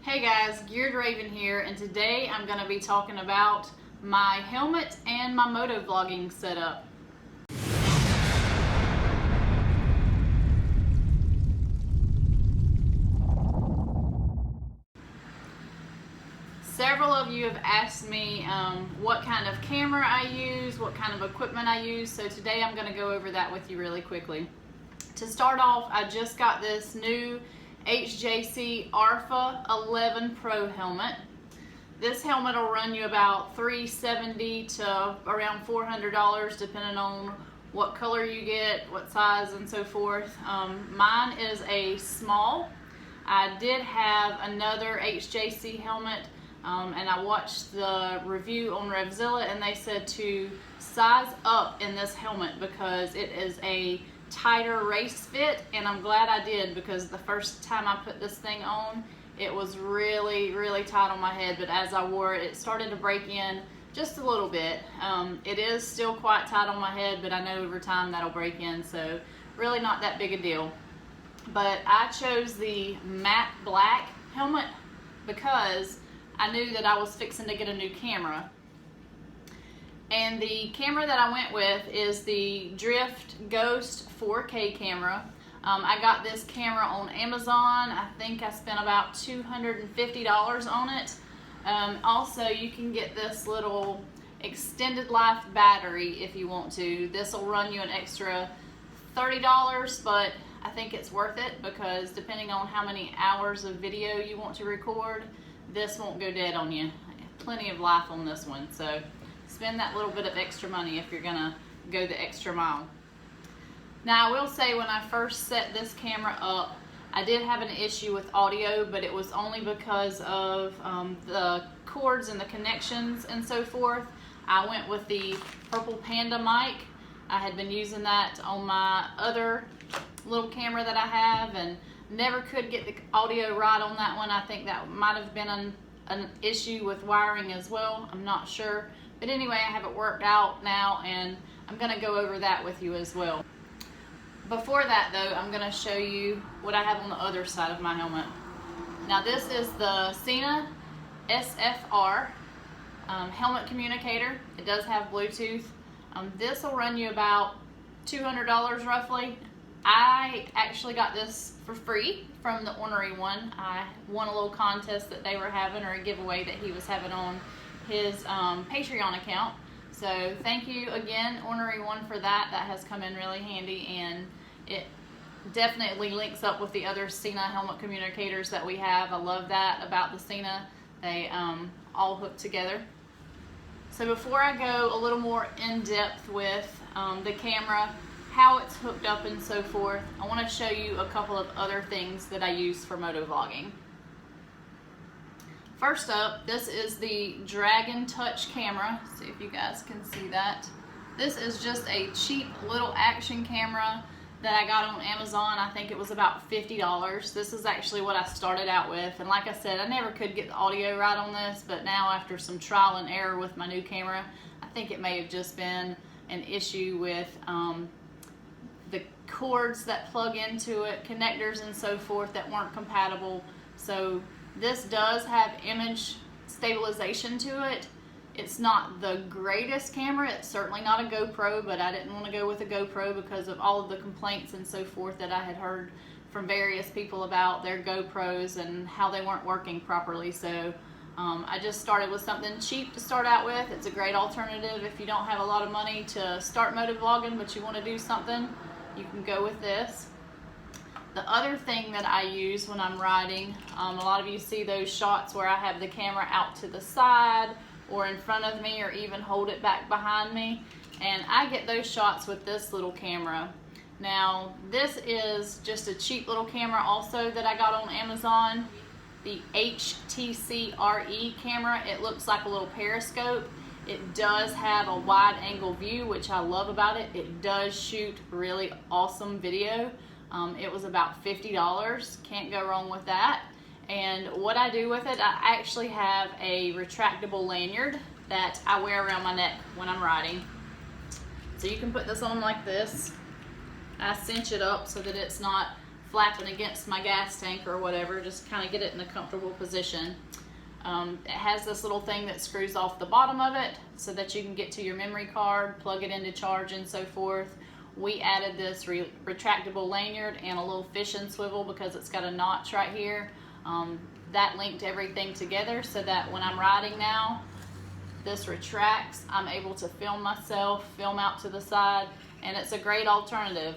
Hey guys, Geared Raven here, and today I'm going to be talking about my helmet and my motovlogging setup. Several of you have asked me what kind of camera I use, what kind of equipment I use, so today I'm going to go over that with you really quickly. To start off, I just got this new HJC ARFA 11 Pro helmet. This helmet will run you about $370 to around $400 depending on what color you get, what size, and so forth. Mine is a small. I did have another HJC helmet and I watched the review on Revzilla and they said to size up in this helmet because it is a tighter race fit, and I'm glad I did because the first time I put this thing on it was really tight on my head, but as I wore it, it started to break in just a little bit. It is still quite tight on my head, but I know over time that'll break in, so really not that big a deal. But I chose the matte black helmet because I knew that I was fixing to get a new camera. And the camera that I went with is the Drift Ghost 4K camera. I got this camera on Amazon. I think I spent about $250 on it. Also, you can get this little extended life battery if you want to. This will run you an extra $30, but I think it's worth it because depending on how many hours of video you want to record, this won't go dead on you. Plenty of life on this one, so spend that little bit of extra money if you're gonna go the extra mile. Now, I will say when I first set this camera up, I did have an issue with audio, but it was only because of the cords and the connections and so forth. I went with the Purple Panda mic. I had been using that on my other little camera that I have and never could get the audio right on that one. I think that might have been an issue with wiring as well. I'm not sure. But anyway, I have it worked out now and I'm going to go over that with you as well. Before that though, I'm going to show you what I have on the other side of my helmet. Now this is the Sena SFR helmet communicator. It does have Bluetooth. This will run you about $200 roughly. I actually got this for free from the Ornery one. I won a little contest that they were having, or a giveaway that he was having on his Patreon account. So thank you again, Ornery one, for that. That has come in really handy, and it definitely links up with the other Sena helmet communicators that we have. I love that about the Sena. They all hook together. So before I go a little more in depth with the camera, how it's hooked up and so forth, I want to show you a couple of other things that I use for motovlogging. First up, this is the Dragon Touch camera. See if you guys can see that. This is just a cheap little action camera that I got on Amazon. I think it was about $50. This is actually what I started out with, and like I said, I never could get the audio right on this, but now after some trial and error with my new camera, I think it may have just been an issue with the cords that plug into it, connectors and so forth that weren't compatible. So this does have image stabilization to it. It's not the greatest camera. It's certainly not a GoPro, but I didn't want to go with a GoPro because of all of the complaints and so forth that I had heard from various people about their GoPros and how they weren't working properly. So I just started with something cheap to start out with. It's a great alternative if you don't have a lot of money to start motovlogging, but you want to do something. You can go with this. The other thing that I use when I'm riding, a lot of you see those shots where I have the camera out to the side or in front of me or even hold it back behind me, and I get those shots with this little camera. Now this is just a cheap little camera also that I got on Amazon, the HTC RE camera. It looks like a little periscope. It does have a wide angle view, which I love about it. It does shoot really awesome video. It was about $50. Can't go wrong with that. And what I do with it, I actually have a retractable lanyard that I wear around my neck when I'm riding. So you can put this on like this. I cinch it up so that it's not flapping against my gas tank or whatever, just kind of get it in a comfortable position. It has this little thing that screws off the bottom of it so that you can get to your memory card, plug it into charge and so forth. We added this retractable lanyard and a little fishing swivel because it's got a notch right here. That linked everything together so that when I'm riding now, this retracts. I'm able to film myself, film out to the side, and it's a great alternative.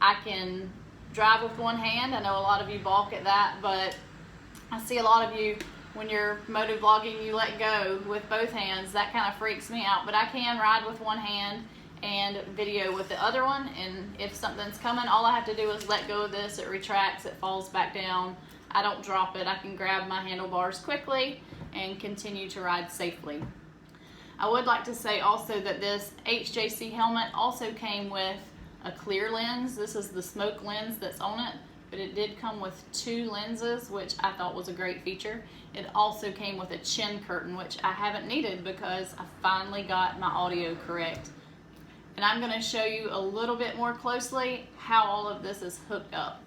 I can drive with one hand. I know a lot of you balk at that, but I see a lot of you, when you're motovlogging, you let go with both hands. That kind of freaks me out, but I can ride with one hand and video with the other one, and if something's coming, all I have to do is let go of this. It retracts, it falls back down. I don't drop it. I can grab my handlebars quickly and continue to ride safely. I would like to say also that this HJC helmet also came with a clear lens. This is the smoke lens that's on it, but it did come with 2 lenses, which I thought was a great feature. It also came with a chin curtain, which I haven't needed because I finally got my audio correct. And I'm going to show you a little bit more closely how all of this is hooked up.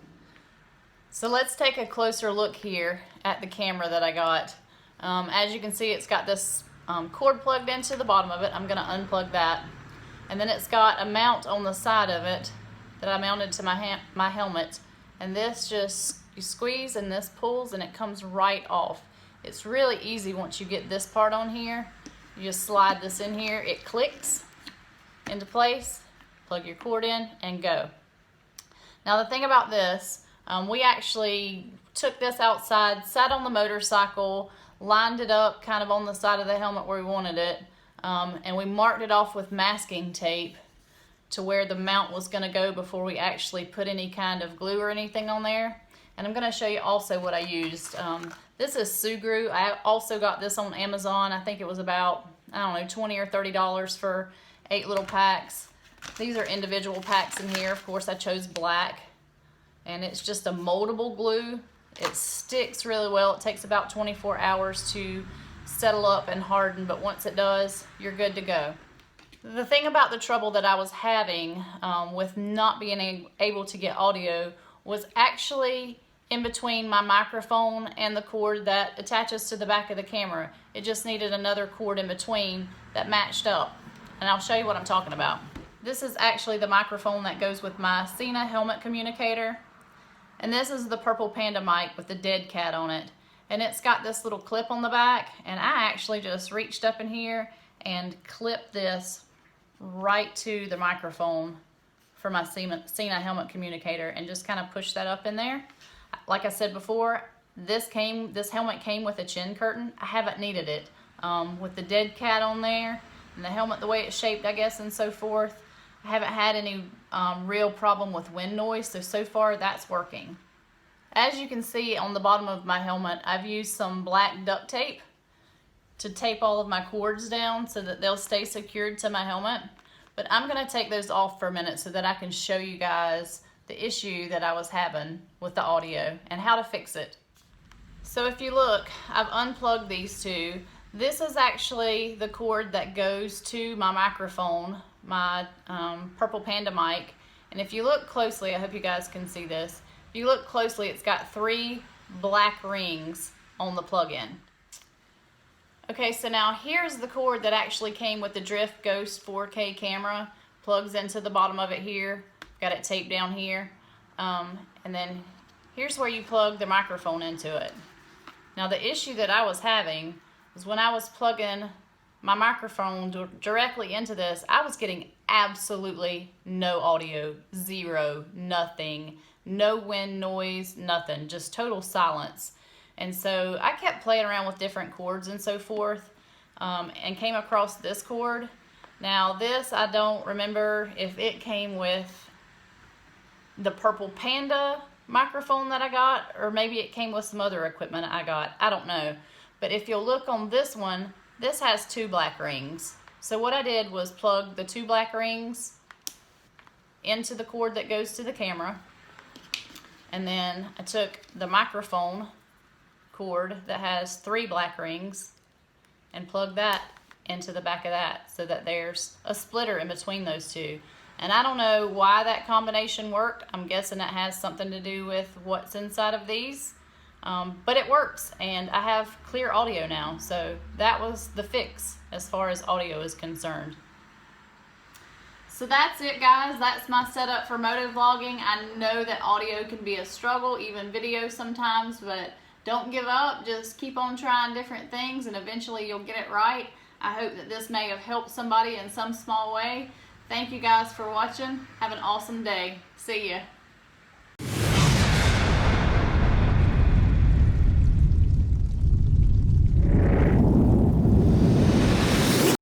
So let's take a closer look here at the camera that I got. As you can see, it's got this cord plugged into the bottom of it. I'm going to unplug that. And then it's got a mount on the side of it that I mounted to my helmet. And this just, you squeeze and this pulls and it comes right off. It's really easy once you get this part on here. You just slide this in here, it clicks into place, plug your cord in and go. Now the thing about this, we actually took this outside, sat on the motorcycle, lined it up kind of on the side of the helmet where we wanted it, and we marked it off with masking tape to where the mount was going to go before we actually put any kind of glue or anything on there. And I'm going to show you also what I used. This is Sugru. I also got this on Amazon. I think it was about, I don't know, $20 or $30 for 8 little packs. These are individual packs in here. Of course, I chose black. And it's just a moldable glue. It sticks really well. It takes about 24 hours to settle up and harden, but once it does, you're good to go. The thing about the trouble that I was having with not being able to get audio was actually in between my microphone and the cord that attaches to the back of the camera. It just needed another cord in between that matched up. And I'll show you what I'm talking about. This is actually the microphone that goes with my Sena helmet communicator. And this is the purple Panda mic with the dead cat on it. And it's got this little clip on the back, and I actually just reached up in here and clipped this right to the microphone for my Sena helmet communicator and just kind of pushed that up in there. Like I said before, this helmet came with a chin curtain. I haven't needed it. With the dead cat on there and the helmet the way it's shaped, I guess, and so forth, I haven't had any real problem with wind noise, so far that's working. As you can see on the bottom of my helmet, I've used some black duct tape to tape all of my cords down so that they'll stay secured to my helmet. But I'm going to take those off for a minute so that I can show you guys the issue that I was having with the audio and how to fix it. So if you look, I've unplugged these 2. This is actually the cord that goes to my microphone, my purple Panda mic. And if you look closely, I hope you guys can see this. If you look closely, it's got 3 black rings on the plug-in. Okay, so now here's the cord that actually came with the Drift Ghost 4K camera. Plugs into the bottom of it here. Got it taped down here. And then here's where you plug the microphone into it. Now the issue that I was having was when I was plugging my microphone directly into this, I was getting absolutely no audio, zero, nothing, no wind noise, nothing, just total silence. And so I kept playing around with different cords and so forth, and came across this cord. Now this, I don't remember if it came with the purple Panda microphone that I got, or maybe it came with some other equipment I got, I don't know. But if you'll look on this one, this has 2 black rings. So what I did was plug the 2 black rings into the cord that goes to the camera. And then I took the microphone cord that has 3 black rings and plugged that into the back of that so that there's a splitter in between those 2. And I don't know why that combination worked. I'm guessing that has something to do with what's inside of these. But it works, and I have clear audio now. So that was the fix as far as audio is concerned. So that's it, guys. That's my setup for motovlogging. I know that audio can be a struggle, even video sometimes, but don't give up. Just keep on trying different things and eventually you'll get it right. I hope that this may have helped somebody in some small way. Thank you guys for watching. Have an awesome day. See ya.